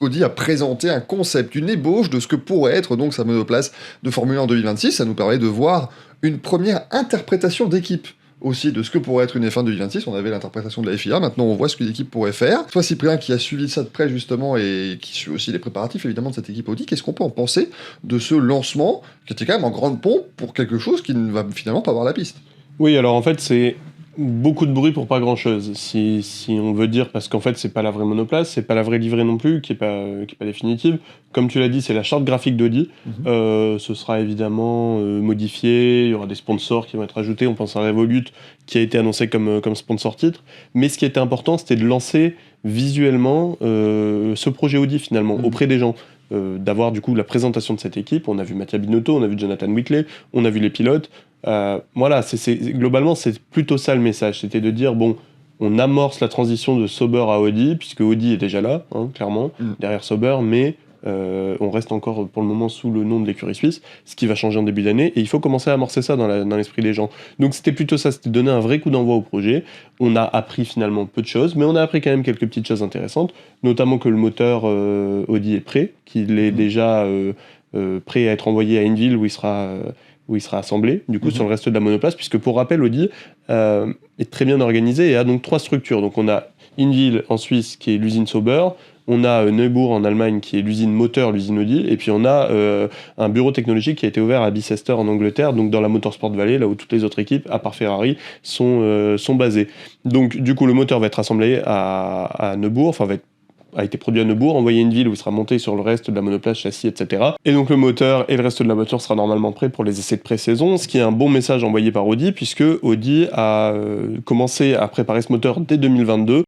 Audi a présenté un concept, une ébauche de ce que pourrait être donc sa monoplace de Formule 1 en 2026. Ça nous permet de voir une première interprétation d'équipe aussi de ce que pourrait être une F1 2026. On avait l'interprétation de la FIA, maintenant on voit ce qu'une équipe pourrait faire. Toi Cyprien qui a suivi ça de près justement et qui suit aussi les préparatifs évidemment de cette équipe Audi, qu'est-ce qu'on peut en penser de ce lancement qui était quand même en grande pompe pour quelque chose qui ne va finalement pas voir la piste? Oui, alors en fait, c'est beaucoup de bruit pour pas grand-chose, si on veut dire, parce qu'en fait, c'est pas la vraie monoplace, c'est pas la vraie livrée non plus, qui est pas définitive. Comme tu l'as dit, c'est la charte graphique d'Audi. Ce sera évidemment modifié, il y aura des sponsors qui vont être ajoutés, on pense à Revolut, qui a été annoncé comme sponsor titre. Mais ce qui était important, c'était de lancer visuellement ce projet Audi, finalement, auprès des gens. D'avoir du coup la présentation de cette équipe. On a vu Mattia Binotto, on a vu Jonathan Whitley, on a vu les pilotes. Voilà, globalement, c'est plutôt ça le message. C'était de dire, bon, on amorce la transition de Sauber à Audi, puisque Audi est déjà là, hein, clairement, derrière Sauber, mais on reste encore pour le moment sous le nom de l'écurie suisse, ce qui va changer en début d'année, et il faut commencer à amorcer ça dans l'esprit des gens. Donc c'était plutôt ça, c'était donner un vrai coup d'envoi au projet. On a appris finalement peu de choses, mais on a appris quand même quelques petites choses intéressantes, notamment que le moteur Audi est prêt, qu'il est déjà prêt à être envoyé à Hinwil où il sera assemblé, du coup, sur le reste de la monoplace, puisque pour rappel, Audi est très bien organisé et a donc 3 structures. Donc on a Hinwil en Suisse, qui est l'usine Sauber, on a Neubourg en Allemagne, qui est l'usine moteur, l'usine Audi, et puis on a un bureau technologique qui a été ouvert à Bicester en Angleterre, donc dans la Motorsport Valley, là où toutes les autres équipes, à part Ferrari, sont basées. Donc du coup, le moteur va être assemblé à Neubourg, a été produit à Neubourg, envoyé à une ville où il sera monté sur le reste de la monoplace, châssis, etc. Et donc le moteur et le reste de la voiture sera normalement prêt pour les essais de pré-saison, ce qui est un bon message envoyé par Audi, puisque Audi a commencé à préparer ce moteur dès 2022